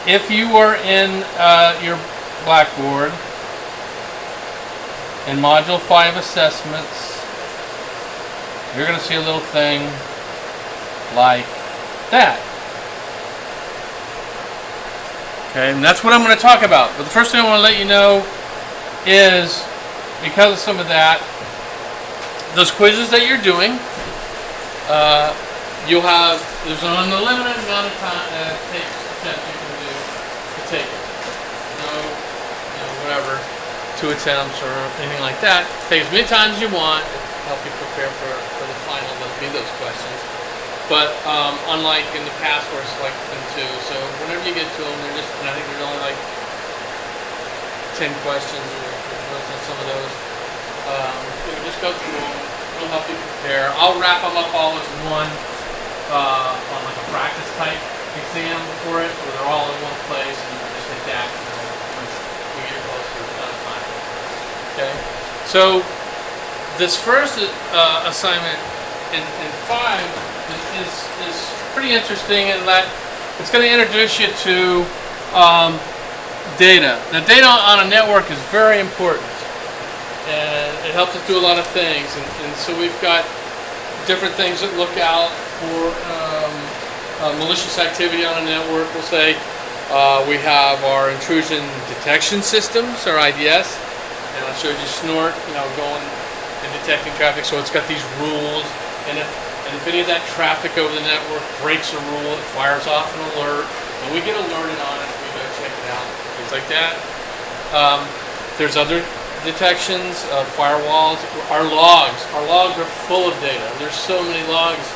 if you are in your Blackboard in Module 5 Assessments, you're going to see a little thing like that. Okay, and that's what I'm going to talk about. But the first thing I want to let you know is, because of some of that, those quizzes that you're doing, there's an unlimited amount of time attempts you can do to take it. No, whatever, 2 attempts or anything like that. Take as many times as you want to help you prepare for the final. There'll be those questions. But unlike in the past where it's like them 2, so whenever you get to them, they're just, and I think there's only like 10 questions or less than some of those. Just go through them. It'll help you prepare. I'll wrap them up all as one on like a practice type exam for it, where they're all in one place and you just hit that once we get closer to that time. Okay. So this first assignment in 5 is pretty interesting in that it's going to introduce you to data. Now, data on a network is very important, and it helps us do a lot of things. And so we've got different things that look out for malicious activity on a network. We'll say we have our intrusion detection systems, or IDS, and I showed you Snort, going and detecting traffic. So it's got these rules, and if any of that traffic over the network breaks a rule, it fires off an alert, and we get alerted on it. We go check it out, things like that. There's other detections of firewalls. Our logs are full of data. There's so many logs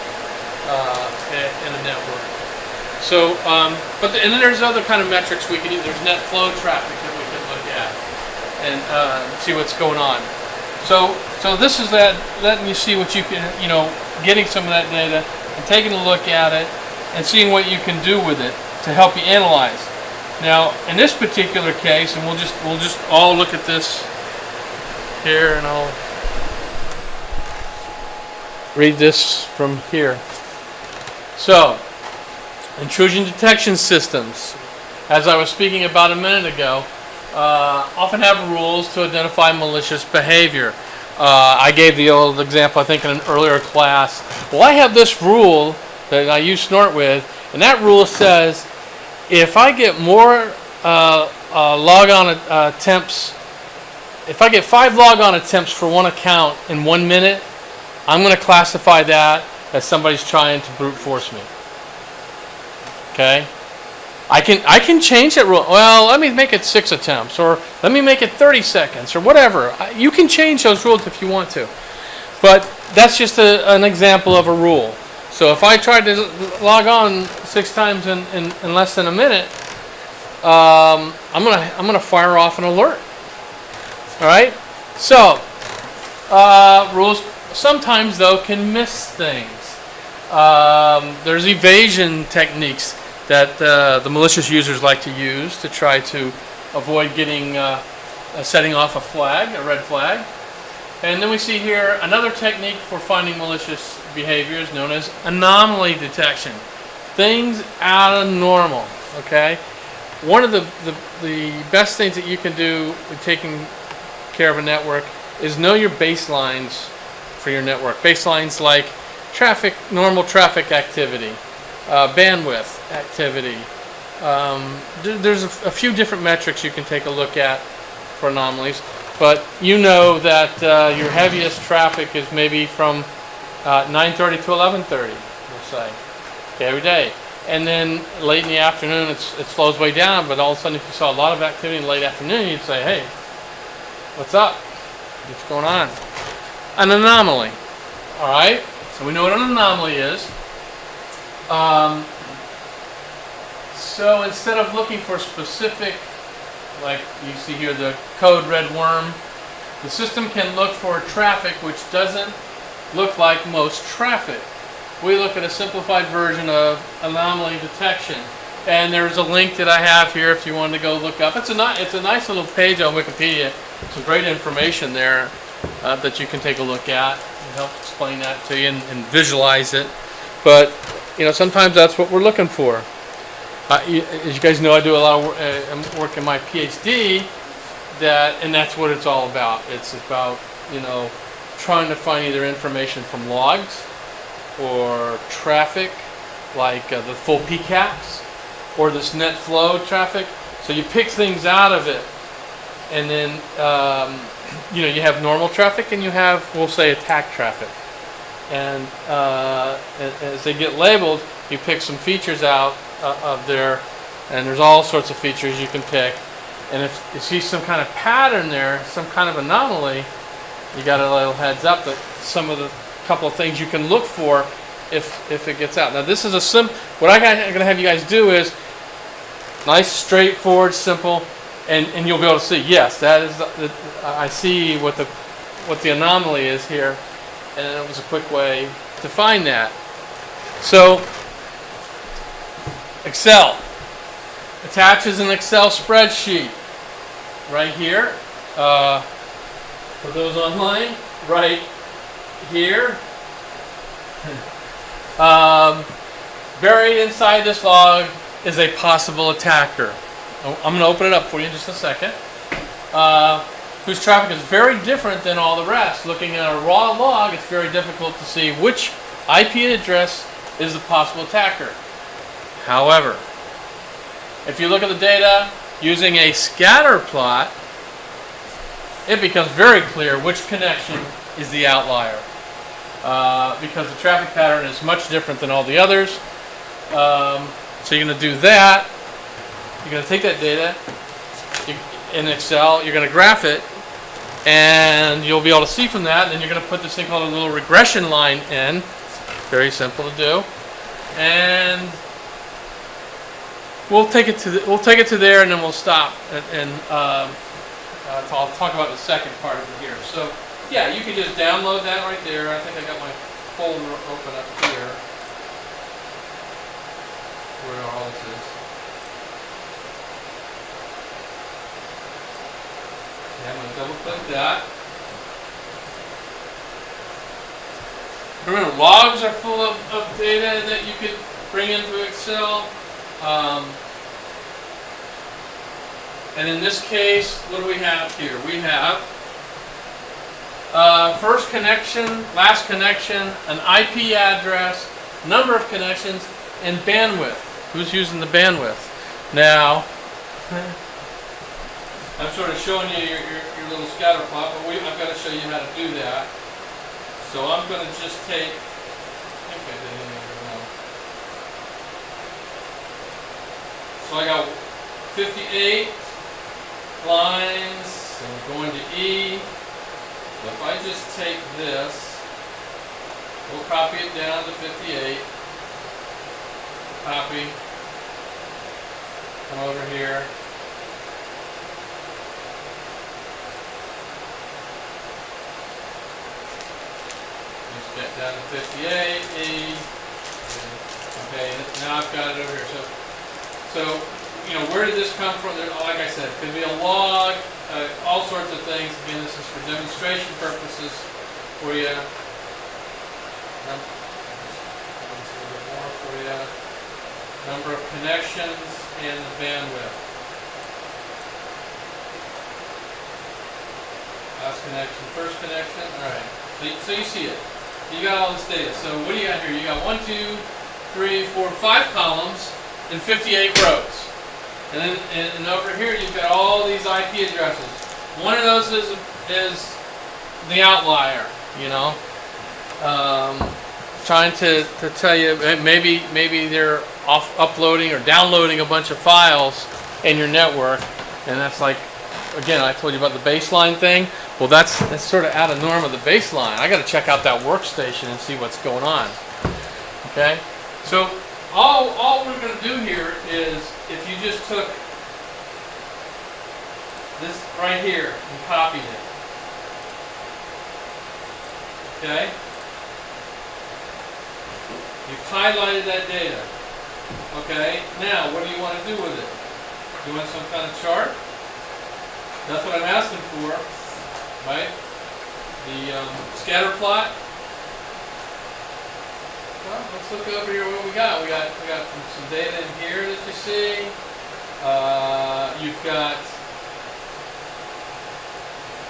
in the network. So, and then there's other kind of metrics we can use. There's net flow traffic that we can look at and see what's going on. So this is letting you see what you can, getting some of that data and taking a look at it and seeing what you can do with it to help you analyze. Now, in this particular case, and we'll just all look at this here, and I'll read this from here. So, intrusion detection systems, as I was speaking about a minute ago, often have rules to identify malicious behavior. I gave the old example, I think, in an earlier class. Well, I have this rule that I use Snort with, and that rule says if I get more logon attempts, if I get 5 logon attempts for one account in 1 minute, I'm going to classify that as somebody's trying to brute force me. Okay? I can change that rule. Well, let me make it 6 attempts, or let me make it 30 seconds, or whatever. You can change those rules if you want to. But that's just an example of a rule. So if I tried to log on 6 times in less than a minute, I'm gonna fire off an alert. All right. So rules sometimes though can miss things. There's evasion techniques that the malicious users like to use to try to avoid getting setting off a red flag. And then we see here another technique for finding malicious behaviors known as anomaly detection. Things out of normal. Okay. One of the best things that you can do in taking care of a network is know your baselines for your network. Baselines like traffic, normal traffic activity, bandwidth activity. There's a few different metrics you can take a look at for anomalies, but you know that your heaviest traffic is maybe from 9:30 to 11:30, we'll say, okay, every day. And then late in the afternoon, it slows way down, but all of a sudden if you saw a lot of activity in the late afternoon, you'd say, hey, what's up? What's going on? An anomaly. All right, so we know what an anomaly is. So instead of looking for specific, like you see here, the code red worm, the system can look for traffic which doesn't look like most traffic. We look at a simplified version of anomaly detection, and there's a link that I have here if you wanted to go look up. It's a nice little page on Wikipedia. Some great information there that you can take a look at and help explain that to you and visualize it. But sometimes that's what we're looking for. As you guys know, I do a lot of work in my PhD, and that's what it's all about. It's about, trying to find either information from logs or traffic, like the full PCAPs, or this net flow traffic. So you pick things out of it, and then you have normal traffic and you have, we'll say, attack traffic. And as they get labeled, you pick some features out of there, and there's all sorts of features you can pick. And if you see some kind of pattern there, some kind of anomaly, you got a little heads up that some of the couple of things you can look for if it gets out. Now this is what I'm going to have you guys do is nice, straightforward, simple, and you'll be able to see, yes, that is I see what the anomaly is here, and it was a quick way to find that. So Excel attaches an Excel spreadsheet right here. For those online, right here. Buried inside this log is a possible attacker. I'm going to open it up for you in just a second. Whose traffic is very different than all the rest. Looking at a raw log, it's very difficult to see which IP address is the possible attacker. However, if you look at the data using a scatter plot, it becomes very clear which connection is the outlier. Because the traffic pattern is much different than all the others. So you're going to do that. You're going to take that data in Excel, you're going to graph it, and you'll be able to see from that, and then you're going to put this thing called a little regression line in. Very simple to do. And we'll take it to there, and then we'll stop, and I'll talk about the second part of it here. So yeah, you can just download that right there. I think I got my folder open up here where all this is. Okay, I'm going to double click that. Remember, logs are full of data that you could bring into Excel. And in this case, what do we have here? We have first connection, last connection, an IP address, number of connections, and bandwidth. Who's using the bandwidth? Now, I'm sort of showing you your little scatter plot, but I've got to show you how to do that. So I'm going to just take, I think I did it now. So I got 58 lines, and we're going to E. So if I just take this, we'll copy it down to 58. Copy. Come over here. Just get down to 58. E. Okay, now I've got it over here. So where did this come from? Like I said, it could be a log, all sorts of things. Again, this is for demonstration purposes for you. Number of connections and the bandwidth. Last connection, first connection. All right. So you see it. You got all this data. So what do you got here? You got 1, 2, 3, 4, 5 columns and 58 rows. And then and over here you've got all these IP addresses. One of those is the outlier, trying to tell you maybe they're uploading or downloading a bunch of files in your network, and that's like, again, I told you about the baseline thing. Well, that's sort of out of norm of the baseline. I got to check out that workstation and see what's going on. Okay, so all we're going to do here is, if you just took this right here and copied it, okay? You've highlighted that data, okay? Now, what do you want to do with it? You want some kind of chart? That's what I'm asking for, right? The scatter plot. Well, let's look over here what we got. We got some data in here that you see. You've got,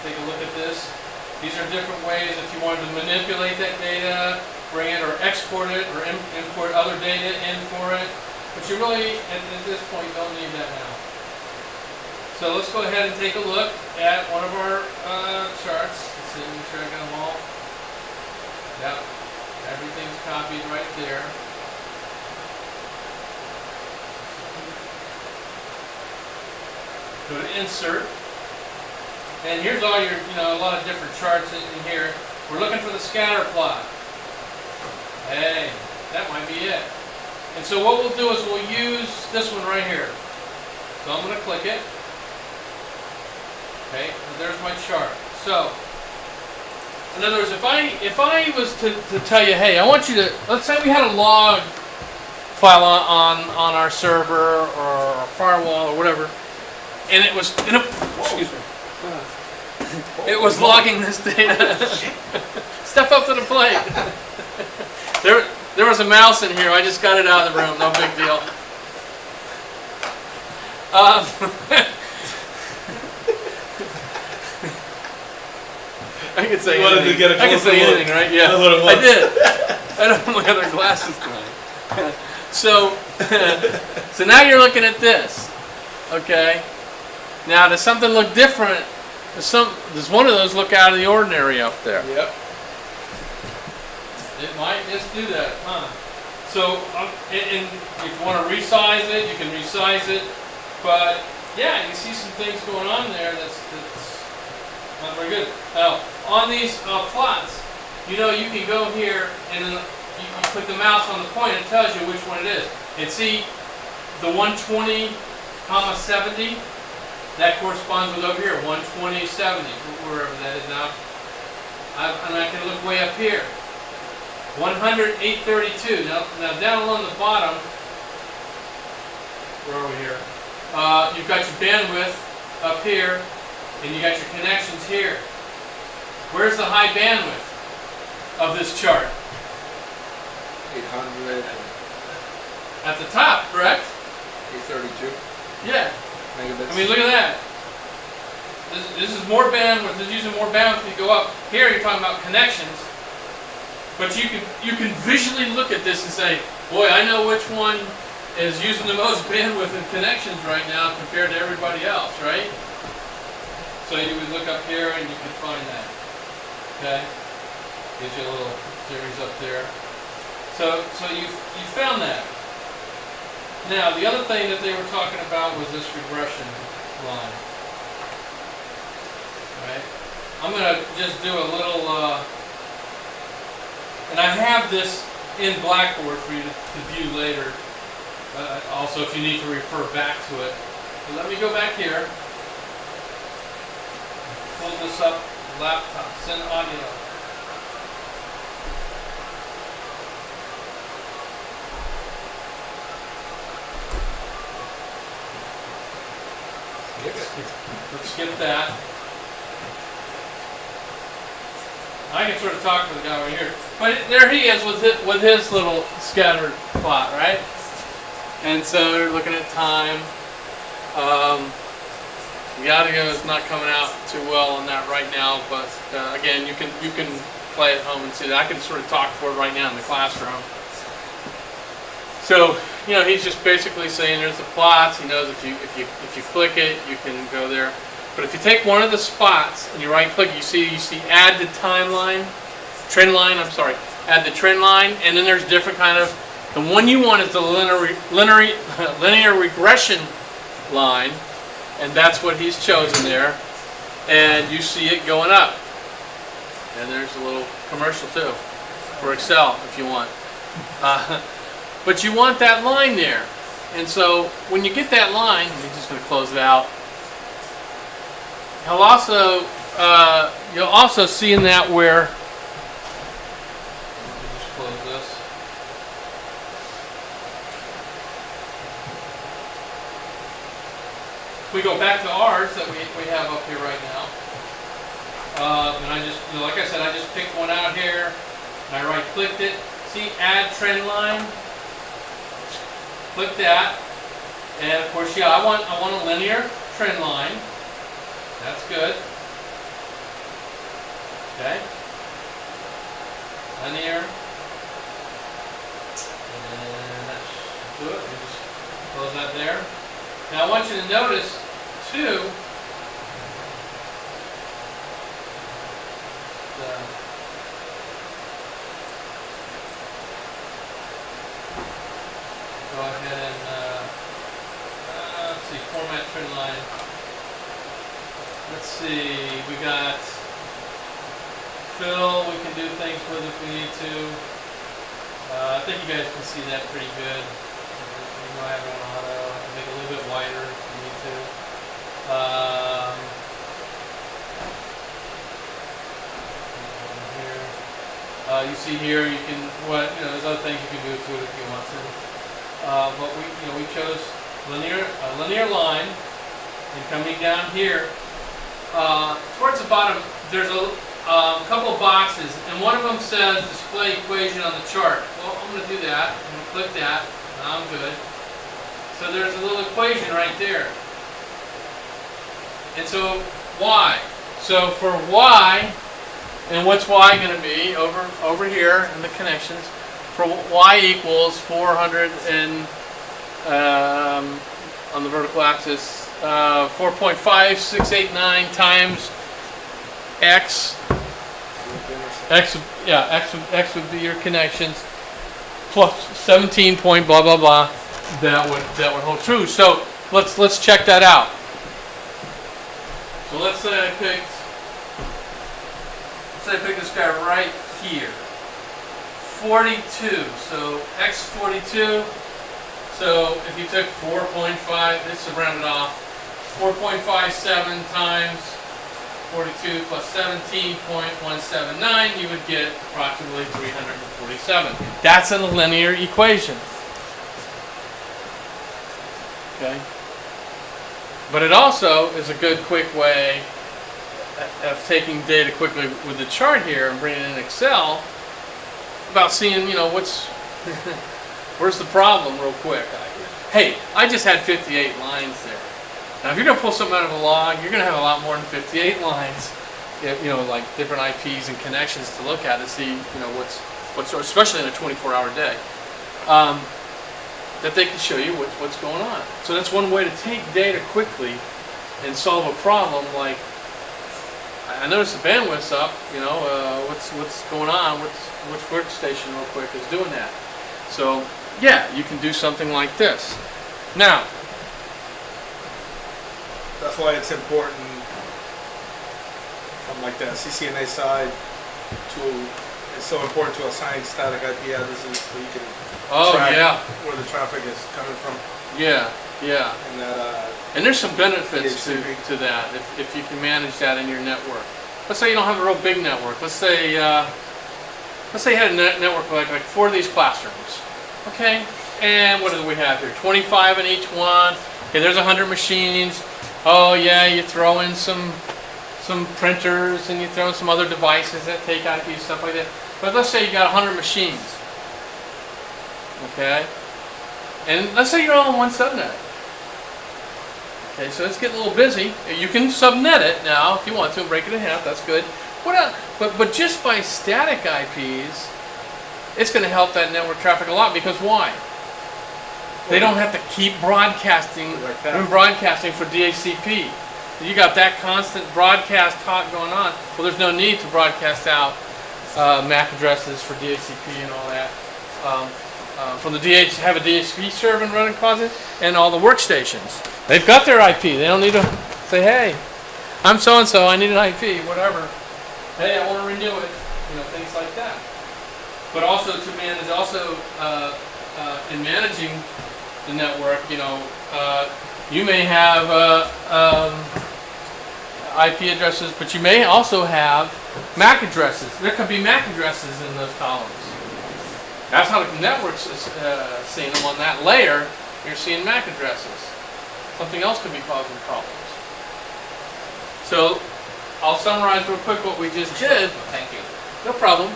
take a look at this. These are different ways if you wanted to manipulate that data, bring it or export it or import other data in for it. But you really, at this point, don't need that now. So let's go ahead and take a look at one of our charts. Let's see, make sure I got them all. Yep, everything's copied right there. Go to Insert. And here's all your, a lot of different charts in here. We're looking for the scatter plot. Hey, that might be it. And so what we'll do is we'll use this one right here. So I'm going to click it. Okay, and there's my chart. So, in other words, if I was to tell you, hey, I want you to, let's say we had a log file on our server or a firewall or whatever, and it was, excuse me, it was logging this data. Step up to the plate. There was a mouse in here. I just got it out of the room. No big deal. I could say anything. I could say anything, right? Yeah, I did. I don't have my other glasses tonight. So now you're looking at this. Okay. Now, does something look different? Does one of those look out of the ordinary up there? Yep. It might just do that, huh? So, and if you want to resize it, you can resize it. But yeah, you see some things going on there that's not very good. Now, on these plots, you can go here and you put the mouse on the point. It tells you which one it is. And see the 120, 70. That corresponds with over here, 120, 70, wherever that is now. And I can look way up here. 100, 832. Now down along the bottom, where are we here? You've got your bandwidth up here, and you got your connections here. Where's the high bandwidth of this chart? 800. At the top, correct? 832. Yeah. Megabits. I mean, look at that. This is more bandwidth. This is using more bandwidth. You go up here. You're talking about connections, but you can visually look at this and say, "Boy, I know which one is using the most bandwidth and connections right now compared to everybody else." Right? So you would look up here and you can find that. Okay. Gives you a little series up there. So you found that. Now, the other thing that they were talking about was this regression line. Right? I'm going to just do a little, and I have this in Blackboard for you to view later, also if you need to refer back to it. So let me go back here, pull this up, laptop, send audio. Let's skip that. I can sort of talk to the guy over here, but there he is with his little scattered plot, right? And so you're looking at time. The audio is not coming out too well on that right now, but again, you can play at home and see that. I can sort of talk for it right now in the classroom. So he's just basically saying there's the plots. He knows if you click it, you can go there. But if you take one of the spots and you right click, you see add the trend line. Add the trend line, and then there's different kind of. The one you want is the linear regression line, and that's what he's chosen there. And you see it going up. And there's a little commercial too for Excel if you want. But you want that line there. And so when you get that line, I'm just going to close it out. You'll also see in that where, let me just close this. If we go back to ours that we have up here right now, and I just, like I said, I just picked one out here, and I right-clicked it, See, add trend line. Click that, and of course, yeah, I want a linear trend line. That's good. Okay. Linear. And that should do it. We just close that there. Now I want you to notice too. Go ahead and let's see, format trend line. Let's see, we got fill. We can do things with if we need to. I think you guys can see that pretty good. You know, I have it on auto. I can make it a little bit wider if we need to. Here, you see here, you can there's other things you can do to it if you want to. But we chose a linear line, and coming down here towards the bottom, there's a couple of boxes, and one of them says display equation on the chart. Well, I'm going to do that. I'm going to click that. Now I'm good. So there's a little equation right there. And so y. So for y, and what's y going to be over here in the connections? For y equals 400 and on the vertical axis 4.5689 times x. X would be your connections plus 17 point blah blah blah. That would hold true. So let's check that out. So let's say I pick this guy right here. 42. So x 42. So if you took 4.5, this is rounded off. 4.57 times 42 plus 17.179, you would get approximately 347. That's a linear equation. Okay. But it also is a good quick way of taking data quickly with the chart here and bringing it in Excel about seeing, where's the problem real quick. Hey, I just had 58 lines there. Now, if you're going to pull something out of a log, you're going to have a lot more than 58 lines, like different IPs and connections to look at to see, what's especially in a 24-hour day, that they can show you what's going on. So that's one way to take data quickly and solve a problem. Like, I noticed the bandwidth's up. What's going on? Which workstation real quick is doing that? So yeah, you can do something like this. Now. That's why it's important, from like that CCNA side, it's so important to assign static IP addresses so you can track where the traffic is coming from. Yeah. And there's some benefits to that if you can manage that in your network. Let's say you don't have a real big network. Let's say you had a network like 4 of these classrooms. Okay, and what do we have here? 25 in each one. Okay, there's 100 machines. Oh yeah, you throw in some printers and you throw in some other devices that take IP, stuff like that. But let's say you got 100 machines. Okay? And let's say you're all on one subnet. Okay, so it's getting a little busy. You can subnet it now if you want to and break it in half, that's good. What else? But just by static IPs, it's going to help that network traffic a lot, because why? They don't have to keep broadcasting for DHCP. You got that constant broadcast talk going on. Well, there's no need to broadcast out MAC addresses for DHCP and all that. From the have a DHCP server and run in closet, and all the workstations. They've got their IP. They don't need to say, hey, I'm so-and-so, I need an IP, whatever. Hey, I want to renew it. Things like that. But also to manage, in managing the network, you may have IP addresses, but you may also have MAC addresses. There could be MAC addresses in those columns. That's how the network's seeing them on that layer. You're seeing MAC addresses. Something else could be causing problems. So I'll summarize real quick what we just did. Thank you. No problem.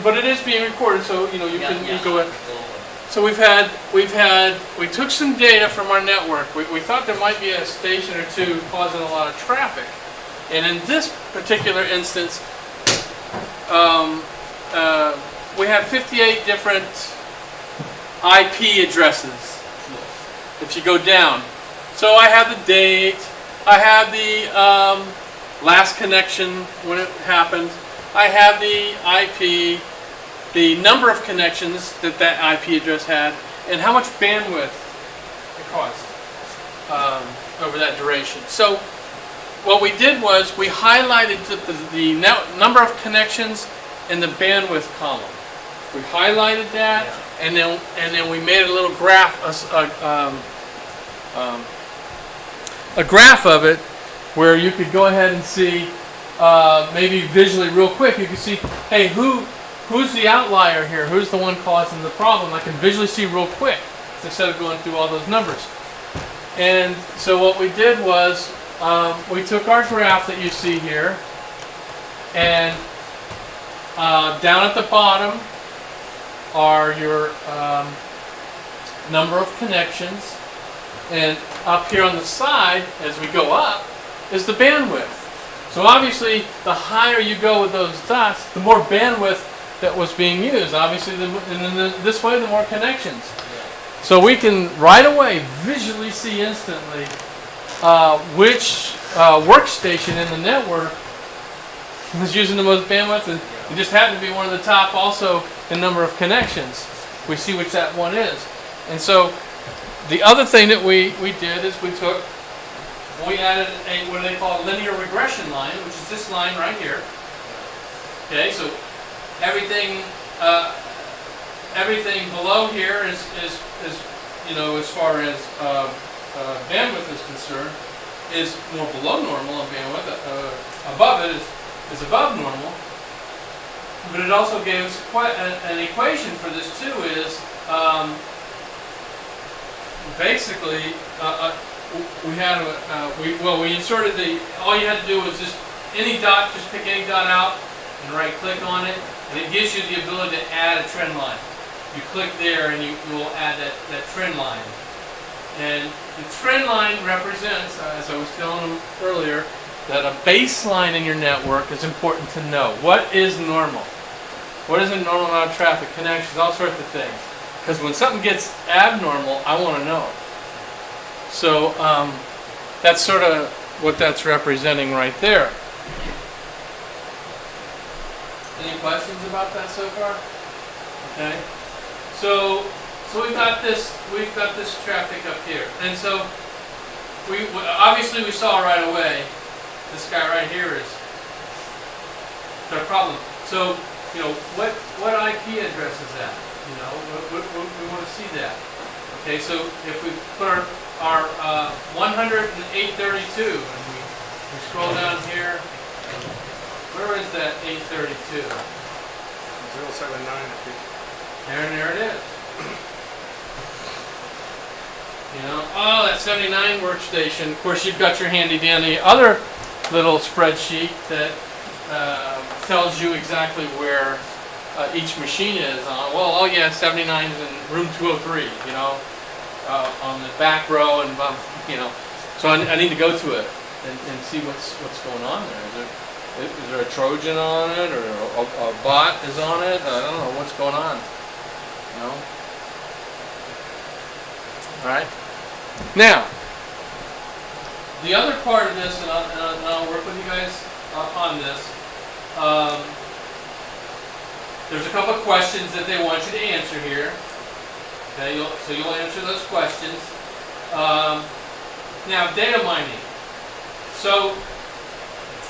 But it is being recorded, so you know you can go in. Cool. So we took some data from our network. We thought there might be a station or two causing a lot of traffic, and in this particular instance, we have 58 different IP addresses. If you go down, so I have the date, I have the last connection when it happened, I have the IP, the number of connections that IP address had, and how much bandwidth it caused over that duration. So what we did was we highlighted the number of connections in the bandwidth column. We highlighted that, and then we made a little graph, a graph of it, where you could go ahead and see, maybe visually real quick, you can see, hey, who's the outlier here? Who's the one causing the problem? I can visually see real quick instead of going through all those numbers. And so what we did was we took our graph that you see here, and down at the bottom are your number of connections, and up here on the side, as we go up, is the bandwidth. So obviously, the higher you go with those dots, the more bandwidth that was being used. Obviously, this way, the more connections. So we can right away visually see instantly which workstation in the network was using the most bandwidth, and it just happened to be one of the top also in number of connections. We see which that one is. And so the other thing that we did is we added what they call a linear regression line, which is this line right here. Okay, so everything below here is you know, as far as bandwidth is concerned, is more below normal in bandwidth. Above it is above normal. But it also gave us an equation for this too. Is basically we inserted all you had to do was just pick any dot out and right click on it, and it gives you the ability to add a trend line. You click there and you will add that trend line. And the trend line represents, as I was telling them earlier, that a baseline in your network is important to know. What is normal? What is a normal amount of traffic, connections, all sorts of things. Because when something gets abnormal, I want to know. So that's sort of what that's representing right there. Any questions about that so far? Okay. So we've got this traffic up here, and so we obviously we saw right away this guy right here is the problem. So you know what IP address is that? You know we want to see that. Okay, so if we put our 108.32 and we scroll down here, where is that 832? 079, I think. There it is. You know, oh, that 79 workstation. Of course, you've got your handy dandy other little spreadsheet that tells you exactly where each machine is on. Well, oh yeah, 79 is in room 203. You know, on the back row, and you know, so I need to go to it and see what's going on there. Is there a Trojan on it, or a bot is on it? I don't know what's going on. You know. All right. Now, the other part of this, and I'll work with you guys on this. There's a couple of questions that they want you to answer here. Okay, so you'll answer those questions. Now, data mining. So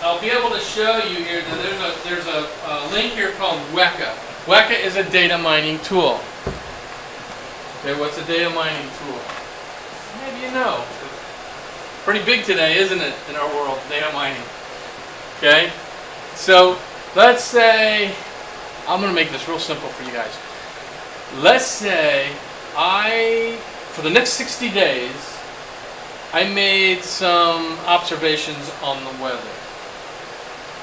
I'll be able to show you here that there's a link here called Weka. Weka is a data mining tool. Okay, what's a data mining tool? Maybe you know. Pretty big today, isn't it, in our world, data mining. Okay? So let's say, I'm going to make this real simple for you guys. Let's say for the next 60 days, I made some observations on the weather.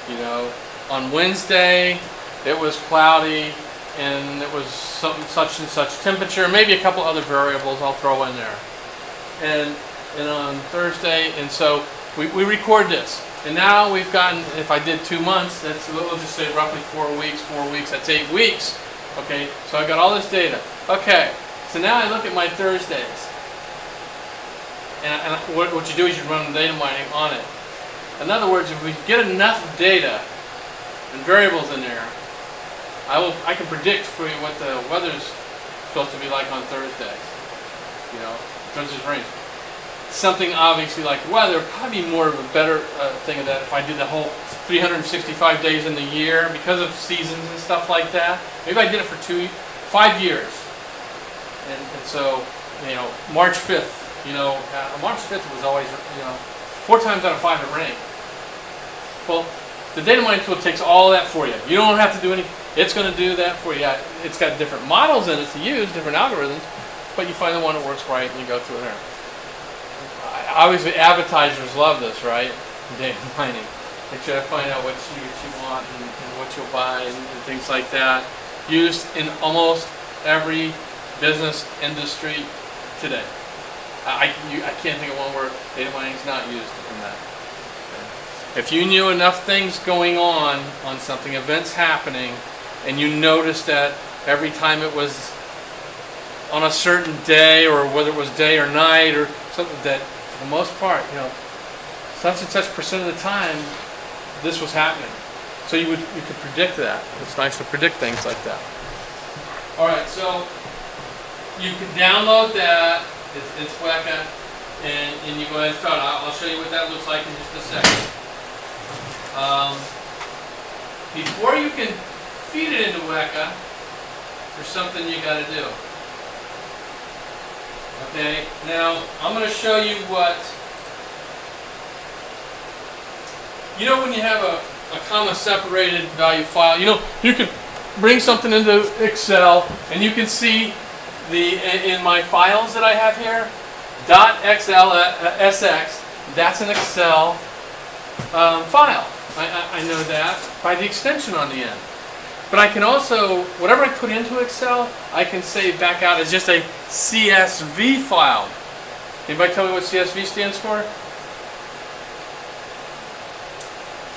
You know, on Wednesday, it was cloudy, and it was something such and such temperature, maybe a couple other variables I'll throw in there. And on Thursday, and so we record this. And now we've gotten, if I did 2 months, that's, we'll just say roughly 4 weeks, that's 8 weeks. Okay, so I got all this data. Okay, so now I look at my Thursdays. And what you do is you run data mining on it. In other words, if we get enough data and variables in there, I can predict for you what the weather's supposed to be like on Thursdays. You know, Thursday's range. Something obviously like weather, probably more of a better thing of that if I did the whole 365 days in the year because of seasons and stuff like that. Maybe I did it for 5 years. And so, you know, March 5th, you know, March 5th was always, you know, 4 times out of 5 it rained. Well, the data mining tool takes all that for you. You don't have to do anything. It's going to do that for you. It's got different models in it to use, different algorithms, but you find the one that works right and you go through there. Obviously, advertisers love this, right? Data mining. They try to find out what you want and what you'll buy and things like that. Used in almost every business industry today. I can't think of one where data mining is not used in that. If you knew enough things going on something, events happening, and you noticed that every time it was on a certain day, or whether it was day or night, or something, that for the most part, you know, such and such percent of the time, this was happening. So you could predict that. It's nice to predict things like that. All right, so you can download that. It's Weka, and you go ahead and start. I'll show you what that looks like in just a second. Before you can feed it into Weka, there's something you got to do. Okay, now I'm going to show you what, you know, when you have a comma separated value file, you know, you can bring something into Excel and you can see in my files that I have here, .xlsx, that's an Excel file. I know that by the extension on the end. But I can also, whatever I put into Excel, I can save back out as just a CSV file. Anybody tell me what CSV stands for?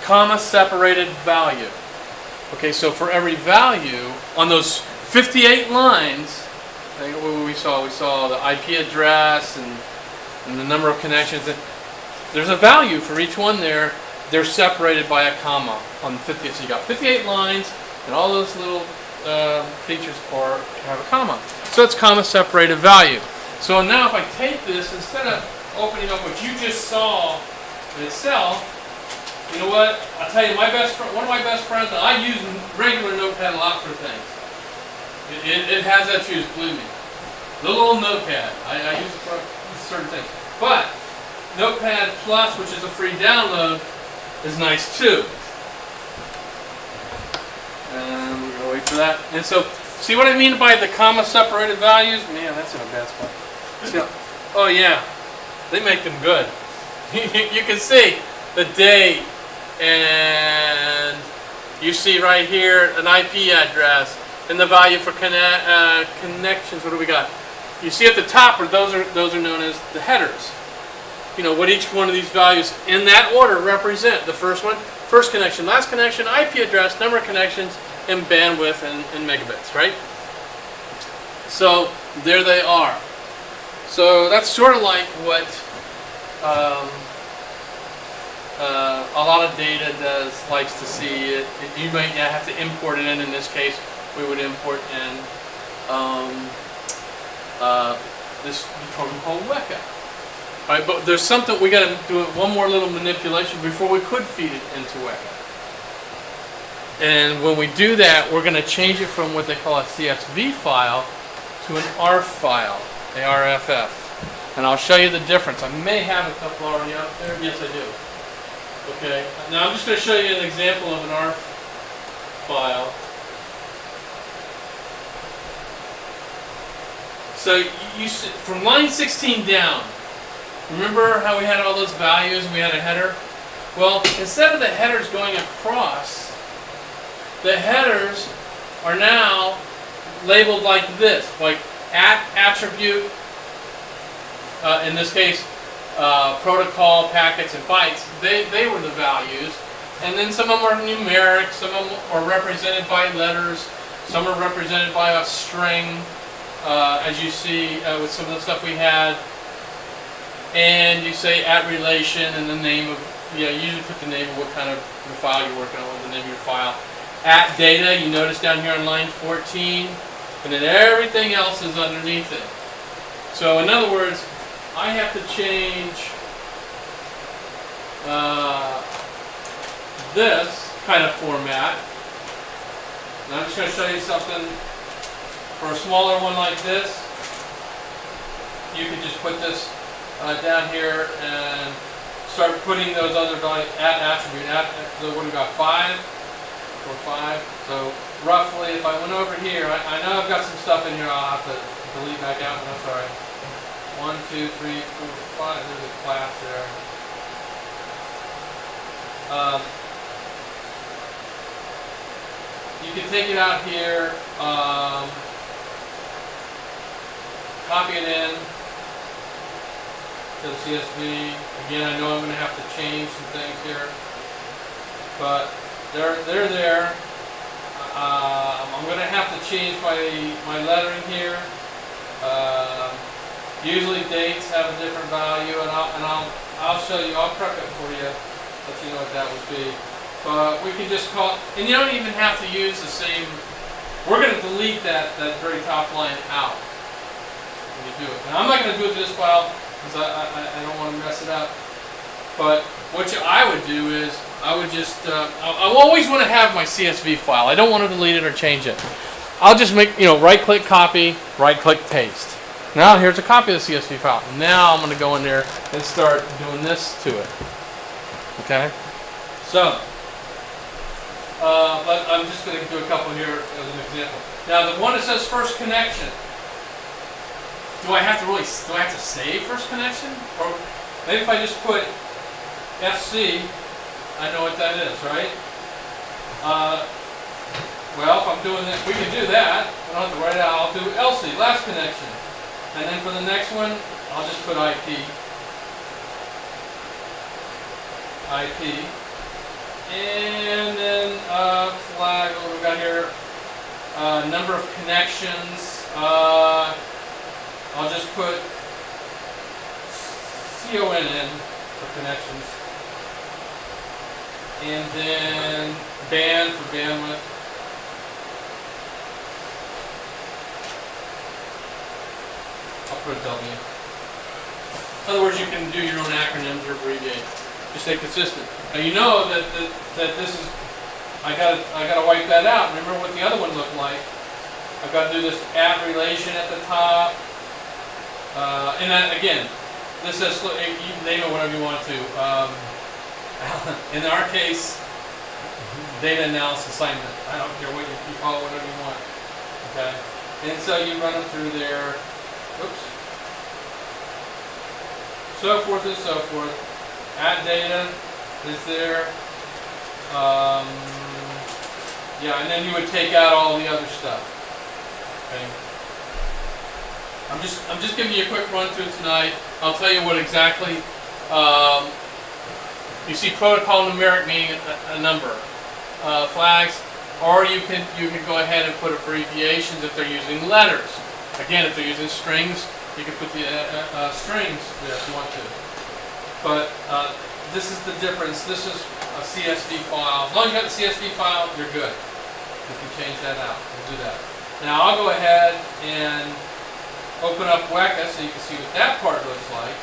Comma separated value. Okay, so for every value on those 58 lines, I think what we saw the IP address and the number of connections. There's a value for each one there. They're separated by a comma on 58. So you got 58 lines, and all those little features have a comma. So it's comma separated value. So now if I take this, instead of opening up what you just saw in Excel, you know what? I'll tell you, one of my best friends, and I use regular Notepad a lot for things. It has that use, believe me. Little old Notepad. I use it for certain things. But Notepad Plus, which is a free download, is nice too. And we're going to wait for that. And so, see what I mean by the comma separated values? Man, that's in a bad spot. See, oh yeah, they make them good. You can see the date, and you see right here an IP address and the value for connections. What do we got? You see at the top, where those are known as the headers. You know what each one of these values in that order represent. The first one, first connection, last connection, IP address, number of connections, and bandwidth in megabits, right? So there they are. So that's sort of like what a lot of data likes to see. You might have to import it in. In this case, we would import in this program called Weka. All right, but there's something we got to do, one more little manipulation before we could feed it into Weka. And when we do that, we're going to change it from what they call a CSV file to an ARF file, ARFF. And I'll show you the difference. I may have a couple already out there. Yes, I do. Okay. Now I'm just going to show you an example of an ARF file. So you from line 16 down. Remember how we had all those values and we had a header? Well, instead of the headers going across, the headers are now labeled like this, like attribute, in this case, protocol, packets, and bytes. They were the values. And then some of them are numeric, some of them are represented by letters, some are represented by a string, as you see with some of the stuff we had. And you say at relation and the name of, you usually put the name of what kind of file you're working on, with the name of your file. At data, you notice down here on line 14, and then everything else is underneath it. So in other words, I have to change this kind of format. And I'm just going to show you something. For a smaller one like this, you can just put this down here and start putting those other values at attribute. So what do we got? 5 or 5. So roughly, if I went over here, I know I've got some stuff in here I'll have to delete back out, but that's alright. 1, 2, 3, 4, 5. There's a class there. You can take it out here, copy it in to the CSV. Again, I know I'm going to have to change some things here, but they're there. I'm going to have to change my lettering here. Usually dates have a different value, and I'll show you. I'll prep it for you, let you know what that would be. But we can just call, and you don't even have to use the same. We're going to delete that very top line out when you do it. And I'm not going to do it to this file because I don't want to mess it up. But what I would do is I would just I always want to have my CSV file. I don't want to delete it or change it. I'll just make, right-click copy, right-click paste. Now here's a copy of the CSV file. Now I'm going to go in there and start doing this to it. Okay? So I'm just going to do a couple here as an example. Now the one that says first connection. Do I have to save first connection? Or maybe if I just put FC, I know what that is, right? Well, if I'm doing that, we can do that. I don't have to write it out. I'll do LC, last connection. And then for the next one, I'll just put IP. And then flag, what we got here, number of connections. I'll just put CONN for connections. And then band for bandwidth. I'll put a W. In other words, you can do your own acronyms or abbreviate. Just stay consistent. Now you know that this is. I gotta wipe that out. Remember what the other one looked like. I've got to do this at relation at the top. And then again, this says you can name it whatever you want to. In our case, data analysis assignment. I don't care what you call it, whatever you want. Okay. And so you run them through there. Oops. So forth and so forth. Add data is there. Yeah, and then you would take out all the other stuff. Okay. I'm just giving you a quick run through tonight. I'll tell you what exactly. You see protocol numeric meaning a number. Flags, or you can go ahead and put abbreviations if they're using letters. Again, if they're using strings, you can put the strings there if you want to. But this is the difference. This is a CSV file. As long as you got the CSV file, you're good. You can change that out. We'll do that. Now I'll go ahead and open up Weka so you can see what that part looks like.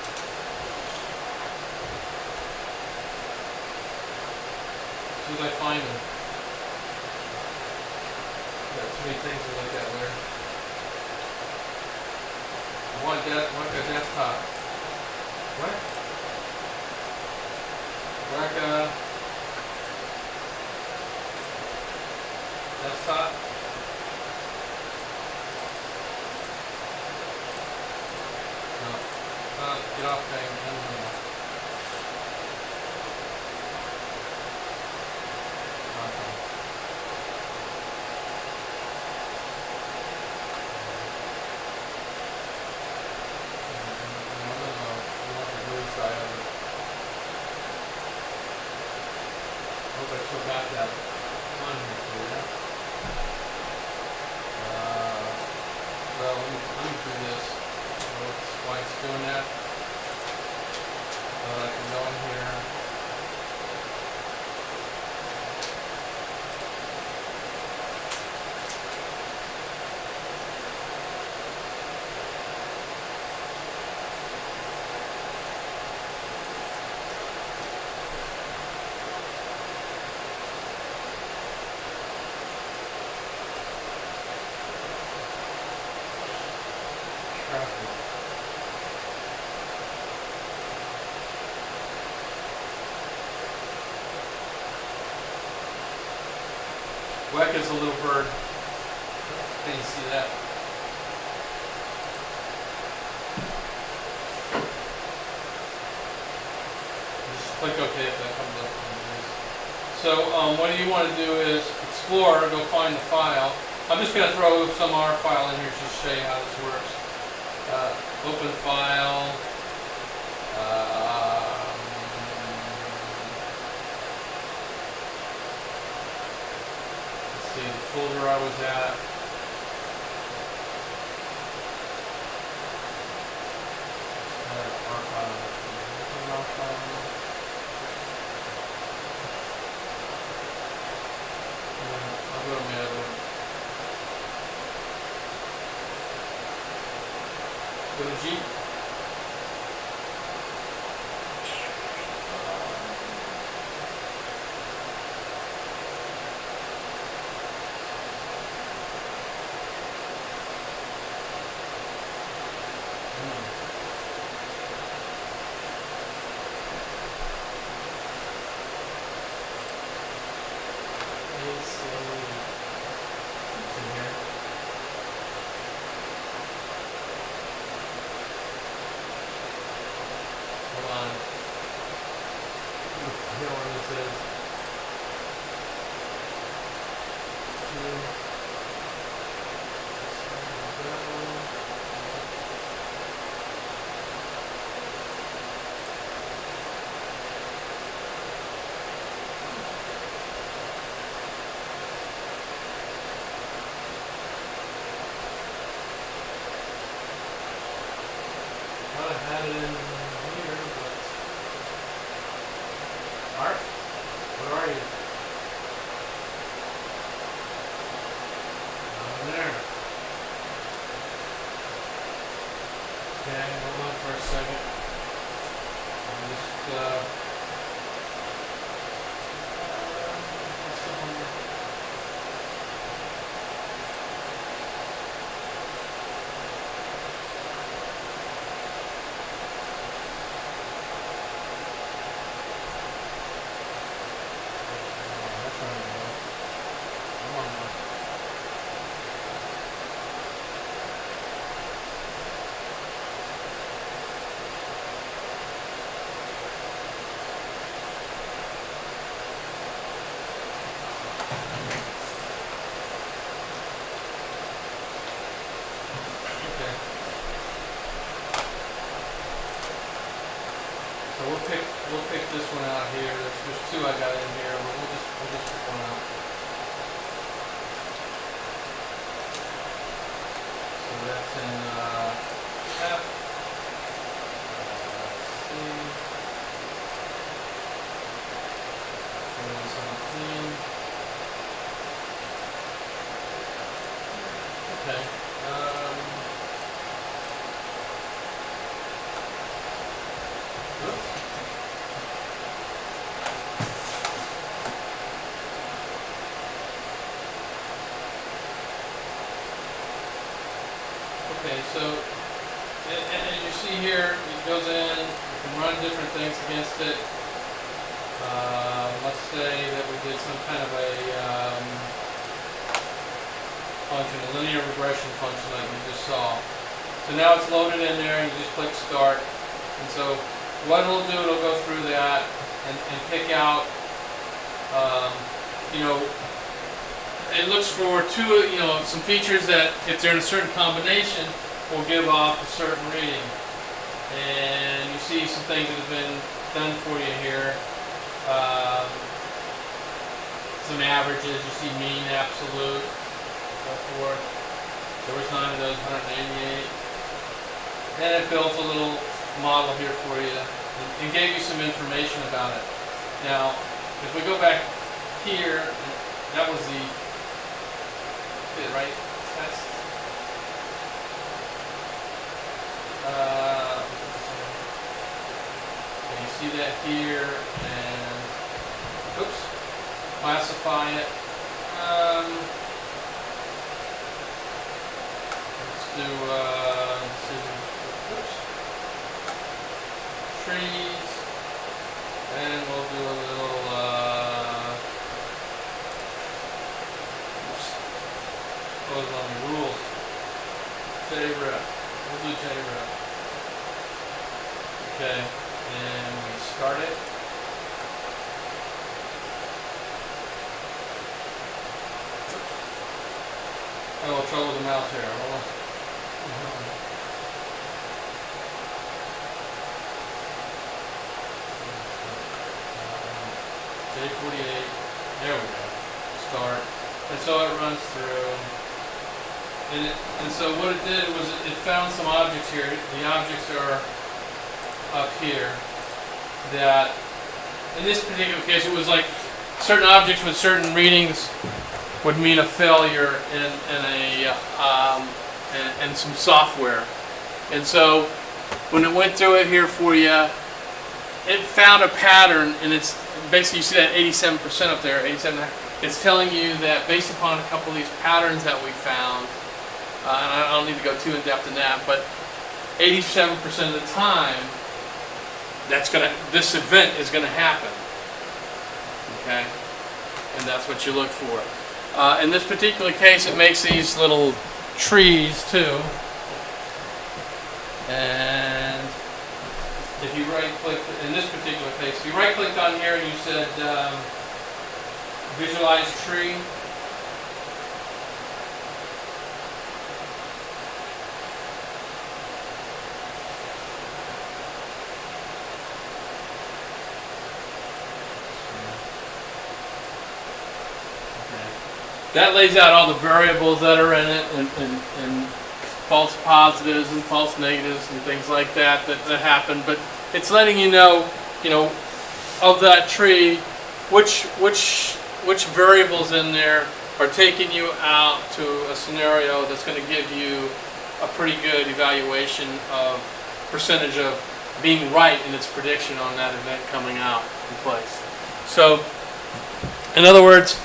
As soon as I find them. Got too many things to look at there. Weka desktop. What? Weka desktop. No. Get off thing. hope I still got that on here for you. Well, let me do this. Why it's doing that? I can go in here. Weka's a little bird. Can you see that? Just click OK if that comes up. So what you want to do is explore, go find the file. I'm just going to throw some R file in here just to show you how this works. Open file. The folder I was at. I'll go to my other one. Go to G. Had it in here, but Art, where are you? Down there. Okay, hold on for a second. I'm just we'll pick this one out here. There's two I got in here, but we'll just pick one out. So that's in F, C, 17. Okay. Okay, so and you see here, it goes in, you can run different things against it. Let's say that we did some kind of a function, a linear regression function like you just saw. So now it's loaded in there, and you just click start. And so what it'll do, it'll go through that and pick out, it looks for some features that, if they're in a certain combination, will give off a certain reading. And you see some things that have been done for you here. some averages. You see mean, absolute, so forth. There was 9 of those, 188. And it built a little model here for you and gave you some information about it. Now, if we go back here, that was the right test. You see that here, and oops, classify it. Let's do oops, trees, and we'll do a little oops, close on the rules. JREP. We'll do JREP. Okay, and we start it. I have a little trouble with the mouse here. Hold on. J48. There we go. Start. And so it runs through. And so what it did was it found some objects here. The objects are up here that, in this particular case, it was like certain objects with certain readings would mean a failure in some software. And so when it went through it here for you, it found a pattern, and it's basically, you see that 87% up there, 87. It's telling you that based upon a couple of these patterns that we found, and I don't need to go too in depth in that, but 87% of the time, this event is gonna happen. Okay, and that's what you look for. In this particular case, it makes these little trees too. And if you right-click, in this particular case, if you right-clicked on here and you said visualize tree, that lays out all the variables that are in it, and false positives and false negatives and things like that happen. But it's letting you know, of that tree, which variables in there are taking you out to a scenario that's going to give you a pretty good evaluation of percentage of being right in its prediction on that event coming out in place. So, in other words,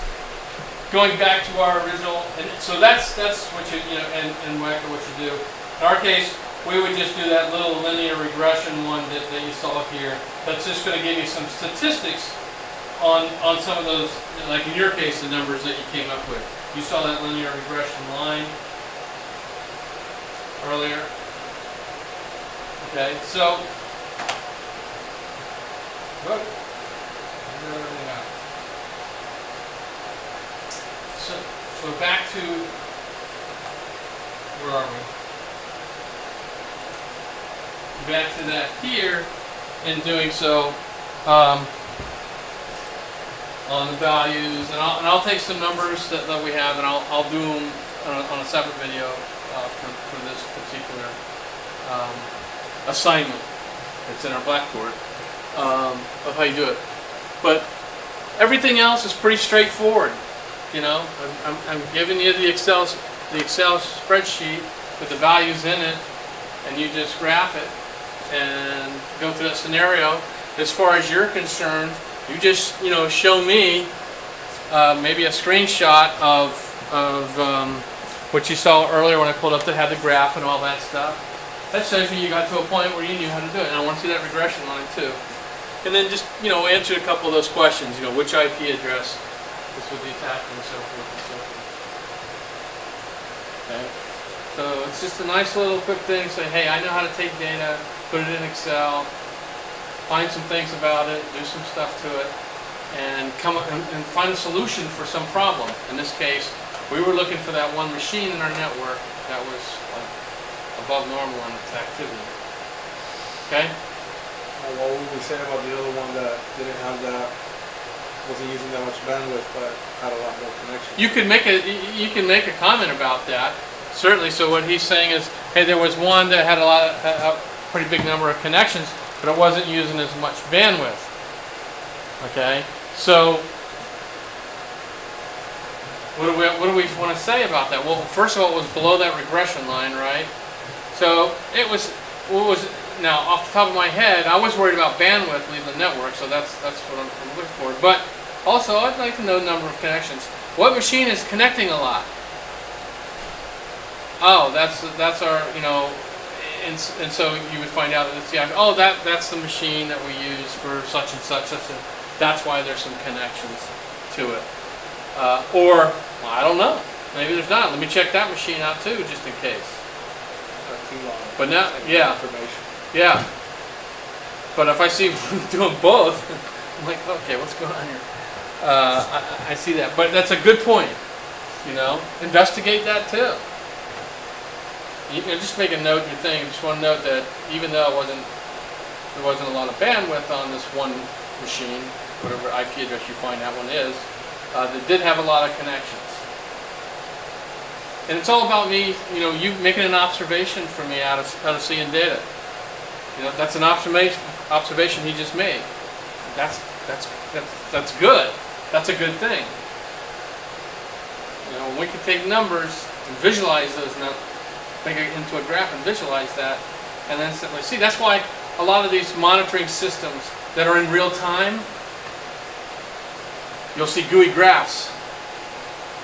going back to our original, and so that's what you in Weka what you do. In our case, we would just do that little linear regression one that you saw here. That's just going to give you some statistics on some of those, like in your case, the numbers that you came up with. You saw that linear regression line earlier. Okay, so everything out. So back to, where are we? Back to that here, in doing so, on the values, and I'll take some numbers that we have, and I'll do them on a separate video for this particular assignment. It's in our Blackboard of how you do it. But everything else is pretty straightforward. I'm giving you the Excel spreadsheet with the values in it, and you just graph it and go through that scenario. As far as you're concerned, you just show me maybe a screenshot of what you saw earlier when I pulled up to have the graph and all that stuff. That shows you got to a point where you knew how to do it, and I want to see that regression line too. And then just answer a couple of those questions. Which IP address this would be attacking, and so forth and so forth. Okay. So it's just a nice little quick thing. Say, hey, I know how to take data, put it in Excel, find some things about it, do some stuff to it, and come up and find a solution for some problem. In this case, we were looking for that one machine in our network that was like above normal in its activity. Okay. What would we say about the other one that didn't have that wasn't using that much bandwidth, but had a lot more connections. You can make a comment about that, certainly. So what he's saying is, hey, there was one that had a pretty big number of connections, but it wasn't using as much bandwidth. Okay, so what do we want to say about that? Well, first of all, it was below that regression line, right? So it was. Now, off the top of my head, I was worried about bandwidth leaving the network, so that's what I'm looking for. But also, I'd like to know the number of connections. What machine is connecting a lot? Oh, that's our, and so you would find out that it's that's the machine that we use for such and such. That's why there's some connections to it. Or I don't know. Maybe there's not. Let me check that machine out too, just in case. But now, yeah. Information. Yeah, but if I see doing both, I'm like, okay, what's going on here? I see that, but that's a good point. Investigate that too. Just make a note in your thing. Just want to note that even though there wasn't a lot of bandwidth on this one machine, whatever IP address you find that one is, that did have a lot of connections. And it's all about me, you making an observation for me out of seeing data. That's an observation he just made. That's good. That's a good thing. We can take numbers and visualize those numbers, make it into a graph and visualize that, and then simply see. That's why a lot of these monitoring systems that are in real time, you'll see GUI graphs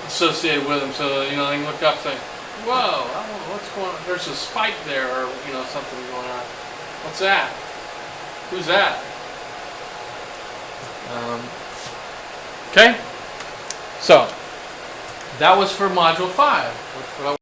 associated with them, so they can look up and say, "Whoa, I don't know what's going on. There's a spike there, or something going on. What's that? Who's that?" Okay, so that was for Module 5.